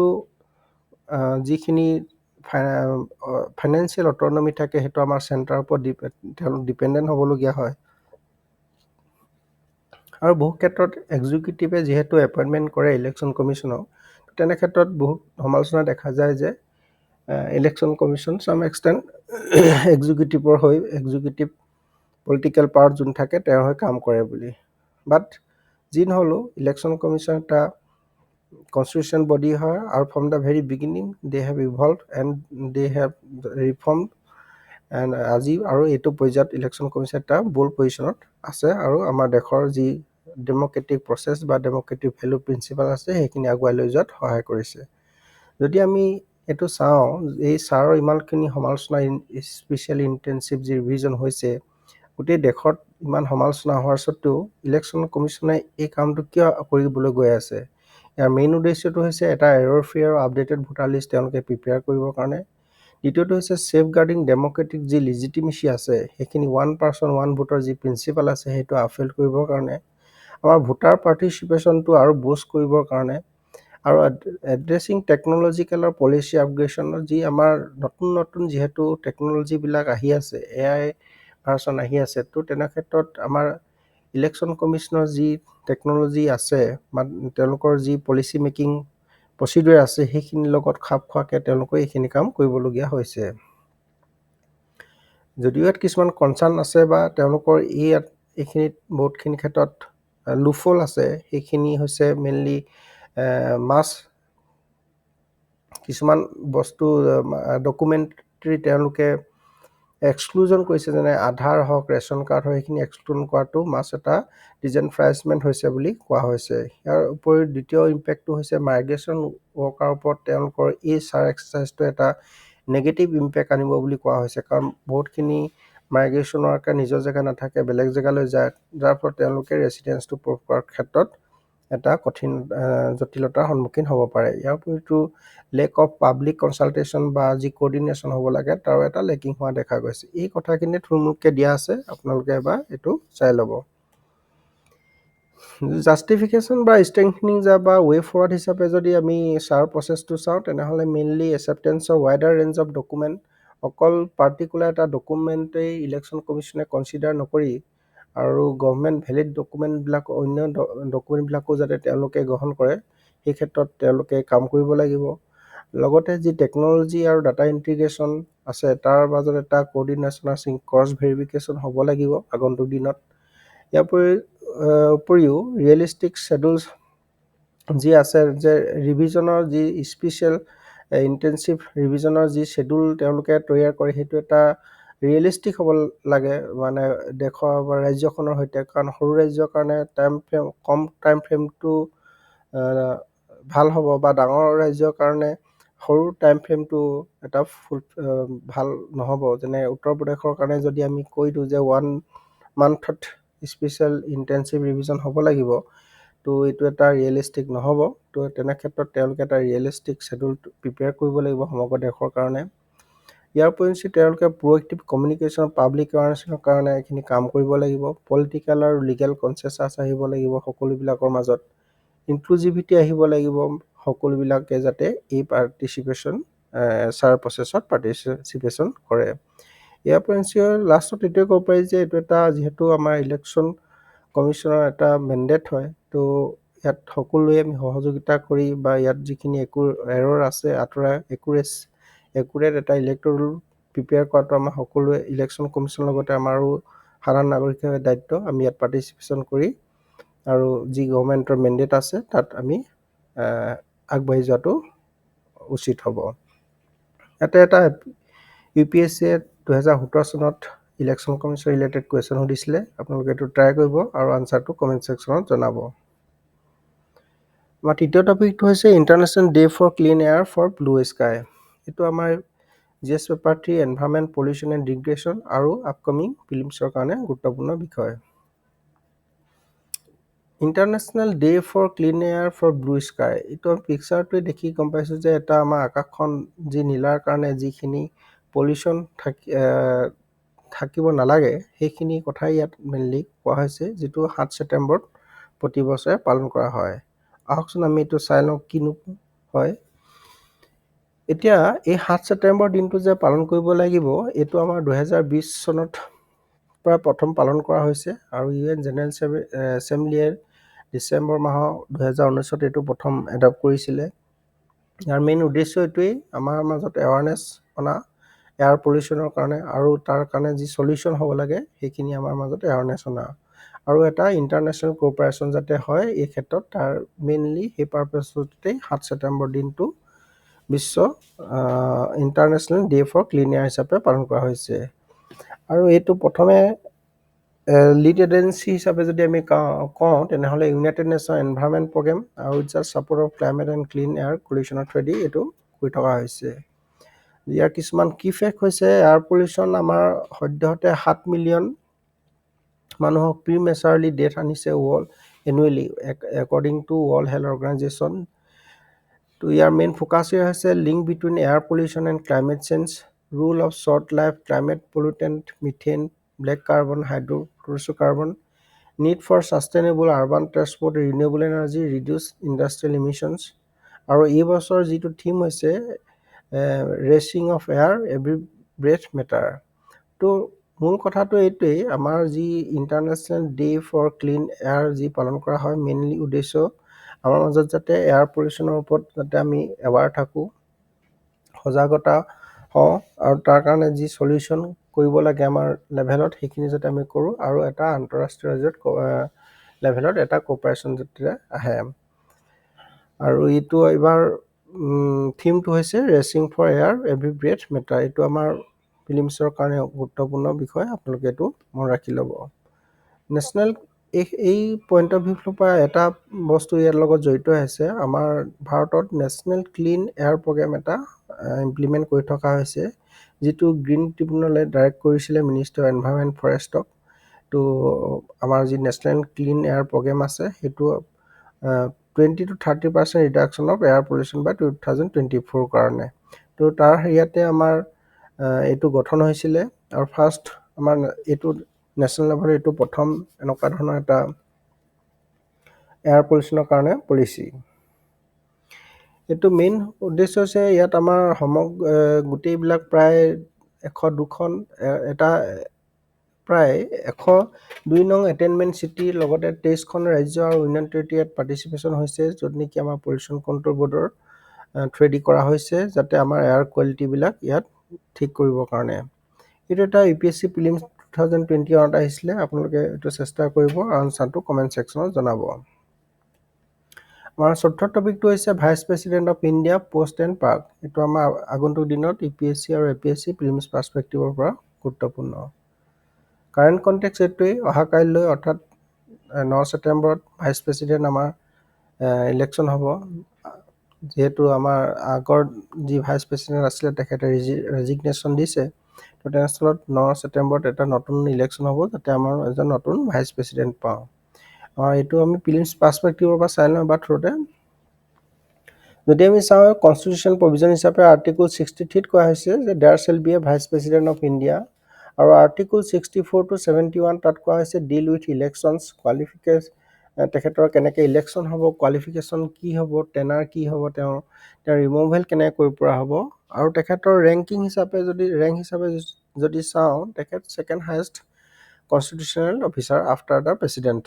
যিখিনি ফাইনেন্সিয়েল অট'নমি থাকে সেইটো আমাৰ চেণ্টাৰৰ ওপৰত তেওঁলোক ডিপেণ্ডেণ্ট হ'বলগীয়া হয়। আৰু বহু ক্ষেত্ৰত এক্সিকিউটিভে যিহেতু এপইণ্টমেণ্ট কৰে ইলেকশ্যন কমিশ্যনক, তেনে ক্ষেত্ৰত বহুত সমালোচনা দেখা যায় যে ইলেকশ্যন কমিশ্যন চাম এক্সটেণ্ট এক্সিকিউটিভ পলিটিকেল পাৱাৰ যোন থাকে তেওঁৰ হৈ কাম কৰে বুলি। বাট যি নহ'লেও ইলেকশ্যন কমিশ্যন এটা কনষ্টিটিউশ্যন বডি হয়, আৰু from the very beginning they have evolve and they have reform and আজি আৰু এইটো পৰ্যায়ত ইলেকশ্যন কমিশ্যন এটা বোল্ড পজিশ্যনত আছে, আৰু আমাৰ দেশৰ যি ডেম'ক্ৰেটিক প্ৰচেছ বা ডেম'ক্ৰেটিক ভেলু প্ৰিন্সিপাল আছে সেইখিনি আগুৱাই লৈ যোৱাত সহায় কৰিছে। যদি আমি এইটো চাওঁ, এই ছাৰৰ ইমানখিনি সমালোচনা, স্পেচিয়েলি ইণ্টেনচিভ যি ৰিভিজন হৈছে, গোটেই দেশত ইমান সমালোচনা হোৱাৰ স্বত্বেও ইলেকশ্যন কমিশ্যনে এই কামটো কিয় কৰিবলৈ গৈ আছে? ইয়াৰ মেইন উদ্দেশ্যটো হৈছে এটা এৰৰ ফ্ৰী আৰু আপডেটেড ভোটাৰ লিষ্ট তেওঁলোকে প্ৰিপেয়াৰ কৰিবৰ কাৰণে। দ্বিতীয়টো হৈছে ছেফ গাৰ্ডিং ডেম'ক্ৰেটিক যি লিজিটিমেচি আছে সেইখিনি ওৱান পাৰ্চন ওৱান ভোটৰ যি প্ৰিন্সিপাল আছে সেইটো আপহোল্ড কৰিবৰ কাৰণে, আমাৰ ভোটাৰ পাৰ্টিচিপেশ্যনটো আৰু বুষ্ট কৰিবৰ কাৰণে, আৰু এড্ৰেছিং টেকন'লজিকেল আৰু পলিচি আপগ্ৰেডেশ্যনৰ যি আমাৰ নতুন যিহেতু টেকন'লজিবিলাক আহি আছে, AI ভাৰ্চন আহি আছে, তো তেনে ক্ষেত্ৰত আমাৰ ইলেকশ্যন কমিশ্যনৰ যি টেকন'লজি আছে বা তেওঁলোকৰ যি পলিচি মেকিং প্ৰচিডিউৰ আছে সেইখিনিৰ লগত খাপ খোৱাকৈ তেওঁলোকে এইখিনি কাম কৰিবলগীয়া হৈছে। যদিও ইয়াত কিছুমান কনচাৰ্ণ আছে বা তেওঁলোকৰ এইখিনিত বহুতখিনি ক্ষেত্ৰত লুফল আছে, সেইখিনি হৈছে মেইনলি কিছুমান বস্তু ডকুমেণ্টাৰী তেওঁলোকে এক্সক্লুজন কৰিছে, যেনে আধাৰ হওক, ৰেচন কাৰ্ড হওক, সেইখিনি এক্সক্লুড কৰাটো এটা ডিজেনফ্ৰাইজমেণ্ট হৈছে বুলি কোৱা হৈছে। ইয়াৰ উপৰিও দ্বিতীয় ইম্পেক্টটো হৈছে মাইগ্ৰেশ্যন ৱৰ্কাৰ ওপৰত তেওঁলোকৰ এই ছাৰ এক্সাৰচাইজটো এটা নেগেটিভ ইম্পেক্ট আনিব বুলি কোৱা হৈছে, কাৰণ বহুতখিনি মাইগ্ৰেশ্যন ৱৰ্কাৰ নিজৰ জেগা নাথাকে, বেলেগ জেগালৈ যায়, যাৰ ফলত তেওঁলোকে ৰেচিডেঞ্চটো প্ৰুভ কৰাৰ ক্ষেত্ৰত এটা কঠিন জটিলতাৰ সন্মুখীন হ'ব পাৰে। ইয়াৰ উপৰিতো লেক অফ পাব্লিক কনচালটেশ্যন বা যি কোঅৰ্ডিনেশ্যন হ'ব লাগে তাৰো এটা লেকিং হোৱা দেখা গৈছে। এই কথাখিনি থুলমূলকৈ দিয়া আছে, আপোনালোকে এবাৰ এইটো চাই ল'ব। জাষ্টিফিকেশ্যন বা ষ্ট্ৰেংথনিং বা ৱে ফৰৱাৰ্ড হিচাপে যদি আমি ছাৰ প্ৰচেছটো চাওঁ, তেনেহ'লে mainly acceptance of wider range of document, অকল পাৰ্টিকুলাৰ এটা ডকুমেণ্টেই ইলেকশ্যন কমিশ্যনে কনচিডাৰ নকৰি আৰু গভৰ্ণমেণ্ট ভেলিড ডকুমেণ্টবিলাক, অন্য ডকুমেণ্টবিলাকো যাতে তেওঁলোকে গ্ৰহণ কৰে, সেই ক্ষেত্ৰত তেওঁলোকে কাম কৰিব লাগিব। লগতে যি টেকন'লজি আৰু ডাটা ইণ্টিগ্ৰেশ্যন আছে তাৰ মাজত এটা কোঅৰ্ডিনেশ্যন আৰু ক্ৰছ ভেৰিফিকেশ্যন হ'ব লাগিব আগন্তুক দিনত। ইয়াৰ উপৰিও ৰিয়েলিষ্টিক শ্বেডুলছ যি আছে, যে ৰিভিজনৰ যি স্পেচিয়েল ইণ্টেনচিভ ৰিভিজনৰ যি শ্বেডুল তেওঁলোকে তৈয়াৰ কৰে সেইটো এটা ৰিয়েলিষ্টিক হ'ব লাগে, মানে দেশৰ বা ৰাজ্যখনৰ সৈতে, কাৰণ সৰু ৰাজ্যৰ কাৰণে কম টাইম ফ্ৰেমটো ভাল হ'ব, বা ডাঙৰ ৰাজ্যৰ কাৰণে সৰু টাইম ফ্ৰেমটো এটা ভাল নহ'ব। যেনে উত্তৰ প্ৰদেশৰ কাৰণে যদি আমি কৈ দিওঁ যে 1 মান্থত স্পেচিয়েল ইণ্টেনচিভ ৰিভিজন হ'ব লাগিব, তো এইটো এটা ৰিয়েলিষ্টিক নহ'ব। তো তেনে ক্ষেত্ৰত তেওঁলোকে এটা ৰিয়েলিষ্টিক শ্বেডুল প্ৰিপেয়াৰ কৰিব লাগিব সমগ্ৰ দেশৰ কাৰণে। ইয়াৰ উপৰিঞ্চি তেওঁলোকে প্ৰ'এক্টিভ কমিউনিকেশ্যন, পাব্লিক এৱাৰনেছৰ কাৰণে এইখিনি কাম কৰিব লাগিব। পলিটিকেল আৰু লিগেল কনচেনচাছ আহিব লাগিব সকলোবিলাকৰ মাজত, ইনক্লুজিভিটি আহিব লাগিব, সকলোবিলাকে যাতে এই ছাৰ প্ৰচেছত পাৰ্টিচিপেশ্যন কৰে। ইয়াৰ উপৰিঞ্চি লাষ্টত এইটোৱে ক'ব পাৰি যে এইটো এটা যিহেতু আমাৰ ইলেকশ্যন কমিশ্যনৰ এটা মেণ্ডেট হয়, তো ইয়াত সকলোৱে আমি সহযোগিতা কৰি বা ইয়াত যিখিনি এৰৰ আছে আঁতৰাই একুৰেট এটা ইলেক্ট'ৰেল প্ৰিপেয়াৰ কৰাটো আমাৰ সকলোৱে ইলেকশ্যন কমিশ্যনৰ লগতে আমাৰো সাধাৰণ নাগৰিকৰ দায়িত্ব। আমি ইয়াত পাৰ্টিচিপেশ্যন কৰি আৰু যি গভৰ্ণমেণ্টৰ মেণ্ডেট আছে তাত আমি আগবাঢ়ি যোৱাটো উচিত হ'ব। ইয়াতে এটা UPSCয়ে 2017 চনত ইলেকশ্যন কমিশ্যন ৰিলেটেড কুৱেশ্যন সুধিছিলে, আপোনালোকে এইটো ট্ৰাই কৰিব আৰু আনচাৰটো কমেণ্ট ছেকশ্যনত জনাব। আমাৰ তৃতীয় টপিকটো হৈছে international day for clean air for blue sky. এইটো আমাৰ GS paper 3 environment, pollution and degradation আৰু আপকামিং ফিল্মছৰ কাৰণে গুৰুত্বপূৰ্ণ বিষয়। International day for clean air for blue sky, এইটো পিকচাৰটোৱে দেখি গম পাইছোঁ যে এটা আমাৰ আকাশখন যি নীলাৰ কাৰণে যিখিনি পলিউশ্যন থাকিব নালাগে সেইখিনি কথাই ইয়াত মেইনলি কোৱা হৈছে, যিটো 7 ছেপ্টেম্বৰত প্ৰতি বছৰে পালন কৰা হয়। আহকচোন আমি এইটো চাই লওঁ কিনো হয়। এতিয়া এই 7 ছেপ্টেম্বৰ দিনটো যে পালন কৰিব লাগিব, এইটো আমাৰ 2020 চনত পৰা প্ৰথম পালন কৰা হৈছে আৰু UN জেনেৰেল এছেম্বলিয়ে ডিচেম্বৰ মাহৰ 2019ত এইটো প্ৰথম এডপ্ট কৰিছিলে। ইয়াৰ মেইন উদ্দেশ্য এইটোৱেই, আমাৰ মাজত এৱাৰনেছ অনা এয়াৰ পলিউশ্যনৰ কাৰণে, আৰু তাৰ কাৰণে যি চলিউশ্যন হ'ব লাগে সেইখিনি আমাৰ মাজত এৱাৰনেছ অনা, আৰু এটা ইণ্টাৰনেশ্যনেল কোঅপাৰেশ্যন যাতে হয় এই ক্ষেত্ৰত, তাৰ মেইনলি সেই পাৰ্পাছতেই 7 ছেপ্টেম্বৰ দিনটো বিশ্ব international day for clean air হিচাপে পালন কৰা হৈছে। আৰু এইটো প্ৰথমে লিড এজেঞ্চি হিচাপে যদি আমি কওঁ তেনেহ'লে ইউনাইটেড নেশ্যন এনভাইৰনমেণ্ট প্ৰগ্ৰেম আৰু with support of climate and clean air পলিউশ্যনৰ থ্ৰুৱেদি এইটো কৰি থকা হৈছে। ইয়াৰ কিছুমান কি ফেক্ট হৈছে, এয়াৰ পলিউশ্যন আমাৰ সদ্যহতে 7 মিলিয়ন মানুহক প্ৰিমেচাৰলি ডেথ আনিছে annually according to world health organization. তো ইয়াৰ মেইন ফ'কাছ হৈছে link between air pollution and climate change, role of short life climate pollutant methane, black carbon, hydrochlorocarbon, need for sustainable urban transport, renewable energy, reduce industrial emissions। আৰু এই বছৰ যিটো theme হৈছে racing of air every breath matter. তো মূল কথাটো এইটোৱেই, আমাৰ যি international day for clean air যি পালন কৰা হয়, মেইনলি উদ্দেশ্য আমাৰ মাজত যাতে এয়াৰ পলিউশ্যনৰ ওপৰত যাতে আমি এৱাৰ থাকোঁ, সজাগতা হওঁ, আৰু তাৰ কাৰণে যি চলিউশ্যন কৰিব লাগে আমাৰ লেভেলত সেইখিনি যাতে আমি কৰোঁ, আৰু এটা আন্তঃৰাষ্ট্ৰীয় লেভেলত এটা কোঅপাৰেশ্যন যাতে আহে। আৰু এইটো এইবাৰ থিমটো হৈছে racing for air every breath matter. এইটো আমাৰ ফিলিমছৰ কাৰণে গুৰুত্বপূৰ্ণ বিষয়, আপোনালোকে এইটো মনত ৰাখি ল'ব। নেশ্যনেল এই পইণ্ট অফ ভিউৰ পৰা এটা বস্তু ইয়াৰ লগত জড়িত আছে, আমাৰ ভাৰতত নেশ্যনেল ক্লিন এয়াৰ প্ৰগ্ৰেম এটা ইমপ্লিমেণ্ট কৰি থকা হৈছে, যিটো গ্ৰীণ ট্ৰিবিউনেলে ডাইৰেক্ট কৰিছিলে মিনিষ্ট্ৰী অফ এনভাইৰনমেণ্ট ফৰেষ্টক। তো আমাৰ যি নেশ্যনেল ক্লিন এয়াৰ প্ৰগ্ৰেম আছে সেইটো 20 to 30% reduction of air pollution by 2024 কাৰণে। তো তাৰ ইয়াতে আমাৰ এইটো গঠন হৈছিলে, আৰু ফাৰ্ষ্ট আমাৰ এইটো নেশ্যনেল লেভেলত এইটো প্ৰথম এনেকুৱা ধৰণৰ এটা এয়াৰ পলিউশ্যনৰ কাৰণে পলিচি। এইটো মেইন উদ্দেশ্য হৈছে ইয়াত আমাৰ গোটেইবিলাক প্ৰায় 102খন এটা প্ৰায় 102 নং এটেইনমেণ্ট চিটিৰ লগতে 23খন ৰাজ্য আৰু ইউনিয়ন টেৰিটৰী পাৰ্টিচিপেশ্যন হৈছে, য'ত নেকি আমাৰ পলিউশ্যন কণ্ট্ৰল বৰ্ডৰ থ্ৰুৱেদি কৰা হৈছে, যাতে আমাৰ এয়াৰ কোৱালিটিবিলাক ইয়াত ঠিক কৰিবৰ কাৰণে। এইটো এটা UPSC প্ৰিলিমছ 2021ত আহিছিলে, আপোনালোকে এইটো চেষ্টা কৰিব আৰু আনচাৰটো কমেণ্ট ছেকশ্যনত জনাব। আমাৰ চতুৰ্থ টপিকটো হৈছে vice president of India post and park. এইটো আমাৰ আগন্তুক দিনত UPSC আৰু APSC প্ৰিলিমছ পাৰ্চপেক্টিভৰ পৰা গুৰুত্বপূৰ্ণ। কাৰেণ্ট কণ্টেক্সট এইটোৱেই, অহাকাইলৈ অৰ্থাৎ 9 ছেপ্টেম্বৰত ভাইচ প্ৰেচিডেণ্ট আমাৰ ইলেকশ্যন হ'ব। যিহেতু আমাৰ আগৰ যি ভাইচ প্ৰেচিডেণ্ট আছিলে তেখেতে ৰেজিগনেশ্যন দিছে, তো তেনেস্থলত 9 ছেপ্টেম্বৰত এটা নতুন ইলেকশ্যন হ'ব, যাতে আমাৰ এজন নতুন ভাইচ প্ৰেচিডেণ্ট পাওঁ। এইটো আমি প্ৰিলিমছ পাৰ্চপেক্টিভৰ পৰা চাই লওঁ এবাৰ থ্ৰুতে। যদি আমি চাওঁ কনষ্টিটিউশ্যন প্ৰভিজন হিচাপে আৰ্টিকল 63ত কোৱা হৈছে যে there shall be a vice president of India, আৰু আৰ্টিকল 64 to 71 তাত কোৱা হৈছে ডিল উইথ ইলেকশ্যনছ কোৱালিফিকেশ্যন, তেখেতৰ কেনেকৈ ইলেকশ্যন হ'ব, কোৱালিফিকেশ্যন কি হ'ব, টেনাৰ কি হ'ব, তেওঁৰ ৰিমুভেল কেনেকৈ কৰিব পৰা হ'ব, আৰু তেখেতৰ ৰেংক হিচাপে যদি চাওঁ তেখেত second highest constitutional officer after the president.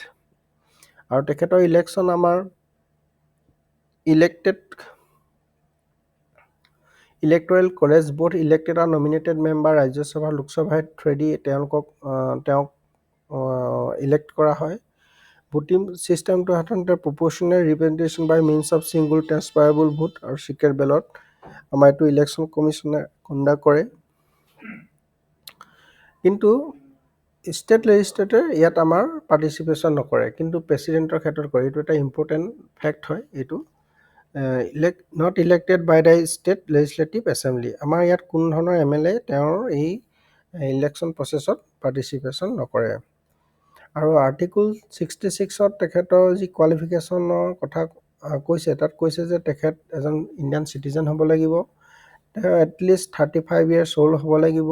আৰু তেখেতৰ ইলেকশ্যন আমাৰ ইলেক্টৰেল কলেজ বোথ ইলেক্টেড আৰু নমিনেটেড মেম্বাৰ ৰাজ্যসভা লোকসভাৰ থ্ৰুৱেদি তেওঁক ইলেক্ট কৰা হয়। ভোটিং ছিষ্টেমটো সাধাৰণতে proportional representation by means of single transferable vote আৰু চিক্ৰেট বেলট আমাৰ এইটো ইলেকশ্যন কমিশ্যনে কণ্ডাক্ট কৰে। কিন্তু ষ্টেট লেজিছলেটৰ ইয়াত আমাৰ পাৰ্টিচিপেশ্যন নকৰে, কিন্তু প্ৰেচিডেণ্টৰ ক্ষেত্ৰত কৰে। এইটো এটা ইম্পৰ্টেণ্ট ফেক্ট হয়। এইটো not elected by the state legislative assembly, আমাৰ ইয়াত কোনো ধৰণৰ MLA তেওঁৰ এই ইলেকশ্যন প্ৰচেছত পাৰ্টিচিপেশ্যন নকৰে। আৰু আৰ্টিকল 66ত তেখেতৰ যি কোৱালিফিকেশ্যনৰ কথা কৈছে, তাত কৈছে যে তেখেত এজন ইণ্ডিয়ান চিটিজেন হ'ব লাগিব, তেওঁ এটলিষ্ট 35 years old হ'ব লাগিব,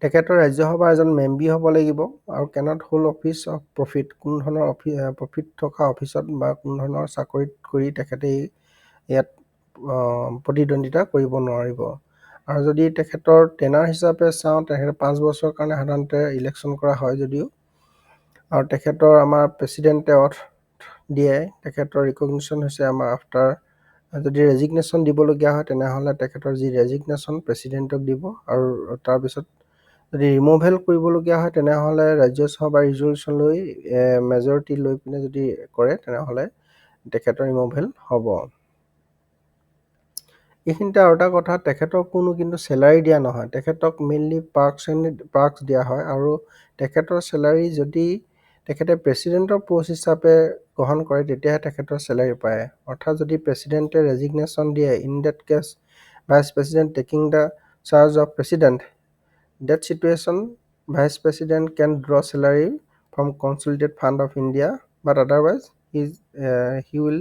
তেখেতৰ ৰাজ্যসভাৰ এজন মেম্বি হ'ব লাগিব আৰু cannot hold office of profit, কোনো ধৰণৰ প্ৰফিট থকা অফিচত বা কোনো ধৰণৰ চাকৰিত কৰি তেখেতে ইয়াত প্ৰতিদ্বন্দ্বিতা কৰিব নোৱাৰিব। আৰু যদি তেখেতৰ টেনাৰ হিচাপে চাওঁ, তেখেতে 5 বছৰৰ কাৰণে সাধাৰণতে ইলেকশ্যন কৰা হয় যদিও, আৰু তেখেতৰ আমাৰ প্ৰেচিডেণ্টে অথ দিয়ে, তেখেতৰ ৰিকগনিশ্যন হৈছে আমাৰ আফটাৰ, যদি ৰেজিগনেশ্যন দিবলগীয়া হয় তেনেহ'লে তেখেতৰ যি ৰেজিগনেশ্যন প্ৰেচিডেণ্টক দিব, আৰু তাৰপিছত যদি ৰিমুভেল কৰিবলগীয়া হয় তেনেহ'লে ৰাজ্যসভা ৰিজলিউশ্যন লৈ মেজৰিটি লৈ পিনে যদি কৰে তেনেহ'লে তেখেতৰ ৰিমুভেল হ'ব। এইখিনিতে আৰু এটা কথা, তেখেতক কোনো কিন্তু চেলাৰী দিয়া নহয়, তেখেতক মেইনলি পাৰ্কছ দিয়া হয়, আৰু তেখেতৰ চেলাৰী যদি তেখেতে প্ৰেচিডেণ্টৰ পষ্ট হিচাপে গ্ৰহণ কৰে তেতিয়াহে তেখেতৰ চেলাৰী পায়। অৰ্থাৎ যদি প্ৰেচিডেণ্টে ৰেজিগনেশ্যন দিয়ে, in that case vice president taking the charge of president, that situation vice president can draw salary from consolidated fund of India, but otherwise he will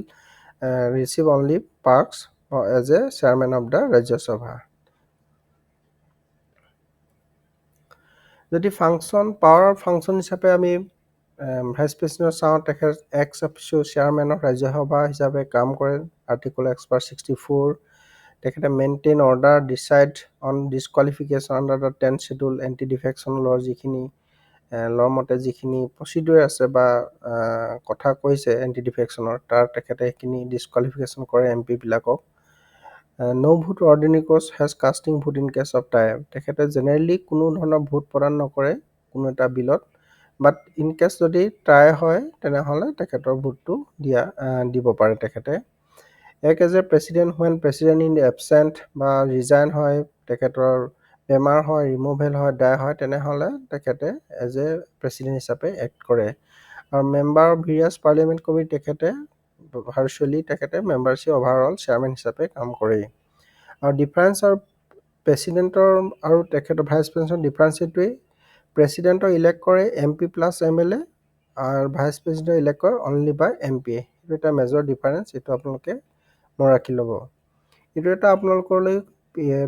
receive only perks as a chairman of the Rajya Sabha. যদি power function হিচাপে আমি vice president চাওঁ, তেখেত ex officio chairman of Rajya Sabha হিচাপে কাম কৰে, article as per 64। তেখেতে maintain order, decide on disqualification under the 10th Schedule, anti defection law যিখিনি লৰ মতে যিখিনি প্ৰচিডিউৰ আছে বা কথা কৈছে এণ্টি ডিফেকশ্যনৰ, তাৰ তেখেতে সেইখিনি ডিছকুৱালিফিকেশ্যন কৰে এমপিবিলাকক। No vote ordinary cause has casting vote in case of tie, তেখেতে জেনেৰেলি কোনো ধৰণৰ ভোট প্ৰদান নকৰে কোনো এটা বিলত, বাট ইন কেছ যদি ট্ৰাই হয় তেনেহ'লে তেখেতৰ ভোটটো দিব পাৰে তেখেতে। এক as A president when president in absent বা ৰিজাইন হয়, তেখেতৰ বেমাৰ হয়, ৰিমুভেল হয়, ডাই হয়, তেনেহ'লে তেখেতে এজ এ প্ৰেচিডেণ্ট হিচাপে এক্ট কৰে। আৰু member of various parliament committee তেখেতে ভাৰ্চুৱেলি তেখেতে মেম্বাৰশ্বিপ অভাৰঅল চেয়াৰমেন হিচাপে কাম কৰে। আৰু ডিফাৰেঞ্চ আৰু প্ৰেচিডেণ্টৰ আৰু তেখেতৰ ভাইচ প্ৰেচিডেণ্টৰ ডিফাৰেঞ্চ এইটোৱেই, প্ৰেচিডেণ্টক ইলেক্ট কৰে MP প্লাছ MLA, আৰু ভাইচ প্ৰেচিডেণ্টক ইলেক্ট কৰে অনলি বাই MP। এইটো এটা মেজৰ ডিফাৰেঞ্চ, এইটো আপোনালোকে মনত ৰাখি ল'ব। এইটো এটা আপোনালোকলৈ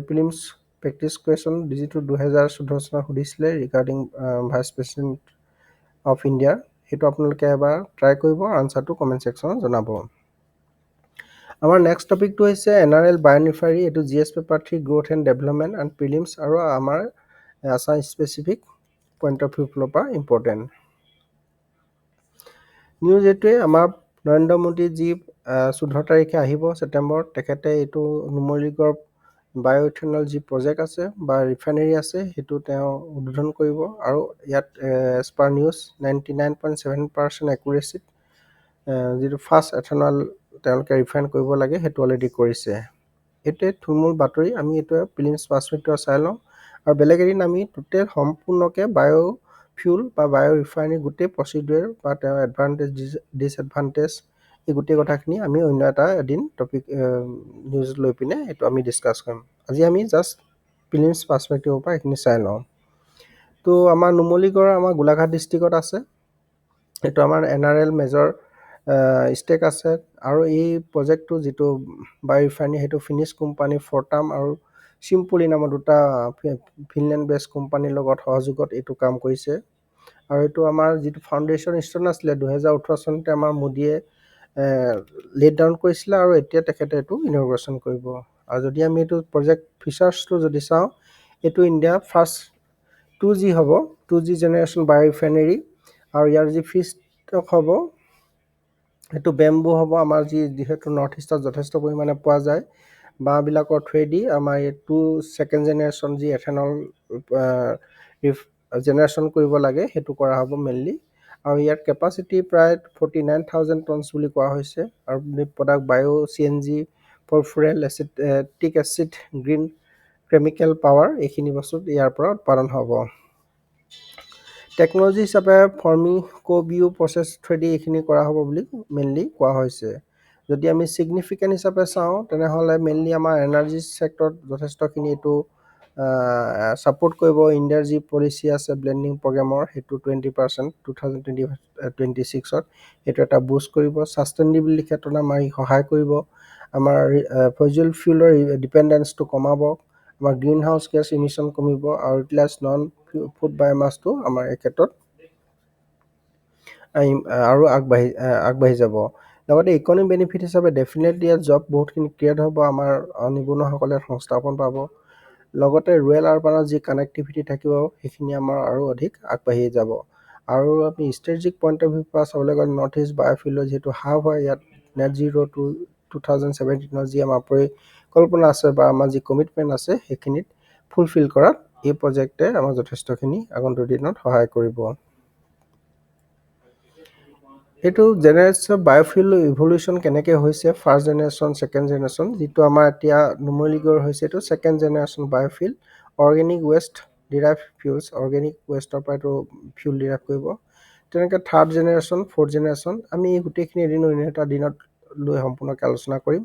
প্ৰিলিমছ প্ৰেক্টিছ কুৱেশ্যন যিটো 2014 চনত সুধিছিলে ৰিগাৰ্ডিং ভাইচ প্ৰেচিডেণ্ট অফ ইণ্ডিয়াৰ, সেইটো আপোনালোকে এবাৰ ট্ৰাই কৰিব, আনচাৰটো কমেণ্ট ছেকশ্যনত জনাব। আমাৰ নেক্সট টপিকটো হৈছে NRL বায়'ৰিফাইনাৰী, এইটো GS paper 3 growth and development and prelims, আৰু আমাৰ Assam specific point of view ফালৰ পৰা ইম্পৰ্টেণ্ট নিউজ। এইটোৱে আমাৰ নৰেন্দ্ৰ মোদী যি 14 তাৰিখে আহিব ছেপ্টেম্বৰত, তেখেতে এইটো নুমলীগড় বায়'ইথেনল যি প্ৰজেক্ট আছে বা ৰিফাইনেৰী আছে সেইটো তেওঁ উদ্বোধন কৰিব, আৰু ইয়াত এজ পাৰ নিউজ 99.7% একুৰেচিত যিটো ফাৰ্ষ্ট এথেনল তেওঁলোকে ৰিফাইন কৰিব লাগে সেইটো অলৰেডি কৰিছে। এইটোৱে থুলমূল বাতৰি, আমি এইটোৱে প্ৰিলিমছ পাৰ্চপেক্টিভ চাই লওঁ, আৰু বেলেগ এদিন আমি টোটেল সম্পূৰ্ণকৈ বায়'ফিউল বা বায়'ৰিফাইনেৰী গোটেই প্ৰচিডিউৰ বা তেওঁৰ এডভান্টেজ ডিছএডভান্টেজ এই গোটেই কথাখিনি আমি অন্য এটা এদিন টপিক নিউজ লৈ পিনে এইটো আমি ডিছকাছ কৰিম। আজি আমি জাষ্ট প্ৰিলিমছ পাৰ্চপেক্টিভৰ পৰা এইখিনি চাই লওঁ। তো আমাৰ নুমলীগড় আমাৰ গোলাঘাট ডিষ্ট্ৰিক্টত আছে, এইটো আমাৰ NRL মেজৰ ষ্টেক আছে, আৰু এই প্ৰজেক্টটো যিটো বায়'ৰিফাইনেৰী সেইটো ফিনিছ কোম্পানী ফৰ্টাম আৰু চিম্পলি নামৰ দুটা ফিনলেণ্ড বেছড কোম্পানীৰ লগত সহযোগত এইটো কাম কৰিছে। আৰু এইটো আমাৰ যিটো ফাউণ্ডেশ্যন ষ্ট'ন আছিলে 2018 চনতে আমাৰ মোদীয়ে লেট ডাউন কৰিছিলে, আৰু এতিয়া তেখেতে এইটো ইনগ্ৰেশ্যন কৰিব। আৰু যদি আমি এইটো প্ৰজেক্ট ফিচাৰ্ছটো যদি চাওঁ, এইটো ইণ্ডিয়া ফাৰ্ষ্ট 2G হ'ব, 2G জেনেৰেশ্যন বায়'ৰিফাইনেৰী, আৰু ইয়াৰ যি ফিডষ্টক হ'ব সেইটো বেম্বু হ'ব, আমাৰ যিহেতু নৰ্থ ইষ্টত যথেষ্ট পৰিমাণে পোৱা যায়, বাঁহবিলাকৰ থ্ৰেদি আমাৰ এই 2nd জেনেৰেশ্যন যি এথেনল জেনেৰেশ্যন কৰিব লাগে সেইটো কৰা হ'ব মেইনলি। আৰু ইয়াৰ কেপাচিটি প্ৰায় 49,000 টনছ বুলি কোৱা হৈছে, আৰু product CNG for fuel acetic acid green chemical power এইখিনি বস্তুত ইয়াৰ পৰা উৎপাদন হ'ব। টেকন'লজি হিচাপে ফৰ্মিক'বিউ প্ৰচেছ থ্ৰেদি এইখিনি কৰা হ'ব বুলি মেইনলি কোৱা হৈছে। যদি আমি ছিগনিফিকেণ্ট হিচাপে চাওঁ তেনেহ'লে মেইনলি আমাৰ এনাৰ্জি ছেক্টৰত যথেষ্টখিনি এইটো ছাপোৰ্ট কৰিব। ইণ্ডিয়াৰ যি পলিচি আছে ব্লেণ্ডিং প্ৰগ্ৰেমৰ সেইটো 20% 2026ত সেইটো এটা বুষ্ট কৰিব। ছাষ্টেইনেবিলিটি ক্ষেত্ৰত আমাৰ সহায় কৰিব, আমাৰ ফজিল ফিউলৰ ডিপেণ্ডেঞ্চটো কমাব, আমাৰ গ্ৰীণ হাউচ গেছ ইমিশ্যন কমিব আৰু ইউটিলাইজ নন ফুড বায়'মাছটো আমাৰ এই ক্ষেত্ৰত আৰু আগবাঢ়ি যাব। লগতে ইকনমিক বেনিফিট হিচাপে ডেফিনেটলি ইয়াত জব বহুতখিনি ক্ৰিয়েট হ'ব, আমাৰ নিবনুৱাসকলে সংস্থাপন পাব। লগতে ৰুৰেল আৰ্বানৰ যি কানেক্টিভিটি থাকিব সেইখিনি আমাৰ আৰু অধিক আগবাঢ়ি যাব। আৰু আমি ষ্ট্ৰেটেজিক পইণ্ট অফ ভিউৰ পৰা চাবলৈ গ'লে নৰ্থ ইষ্ট বায়'ফিল্ডৰ যিহেতু হাব হয়, ইয়াত নেট জিৰ' টু 2017 যি আমাৰ পৰিকল্পনা আছে বা আমাৰ যি কমিটমেণ্ট আছে সেইখিনিত ফুলফিল কৰাত এই প্ৰজেক্টে আমাক যথেষ্টখিনি আগন্তুক দিনত সহায় কৰিব। এইটো জেনেৰেশ্যন বায়'ফিউল ইভলিউশ্যন কেনেকৈ হৈছে, ফাৰ্ষ্ট জেনেৰেশ্যন ছেকেণ্ড জেনেৰেশ্যন, যিটো আমাৰ এতিয়া নুমলীগড় হৈছে এইটো second generation biofuel, organic waste derive fuels, organic ৱেষ্টৰ পৰা এইটো ফিউল ডিৰাইভ কৰিব। তেনেকৈ থাৰ্ড জেনেৰেশ্যন, ফ'ৰ্থ জেনেৰেশ্যন, আমি এই গোটেইখিনি এদিন এটা দিনত লৈ সম্পূৰ্ণকৈ আলোচনা কৰিম।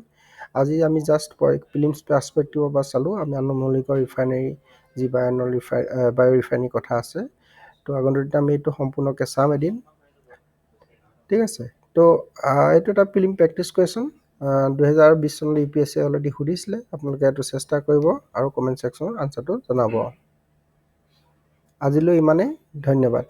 আজি আমি জাষ্ট প্ৰিলিমছ পাৰ্চপেক্টিভৰ পৰা চালোঁ আমি নুমলীগড় ৰিফাইনেৰী যি বায়' ৰিফাইনেৰী কথা আছে। তো আগন্তুক দিনত আমি এইটো সম্পূৰ্ণকৈ চাম এদিন, ঠিক আছে। তো এইটো এটা প্ৰিলিম প্ৰেক্টিছ কুৱেশ্যন 2020 চনত UPSC অলৰেডি সুধিছিলে, আপোনালোকে এইটো চেষ্টা কৰিব আৰু কমেণ্ট ছেকশ্যনত আনচাৰটো জনাব। আজিলৈ ইমানেই, ধন্যবাদ।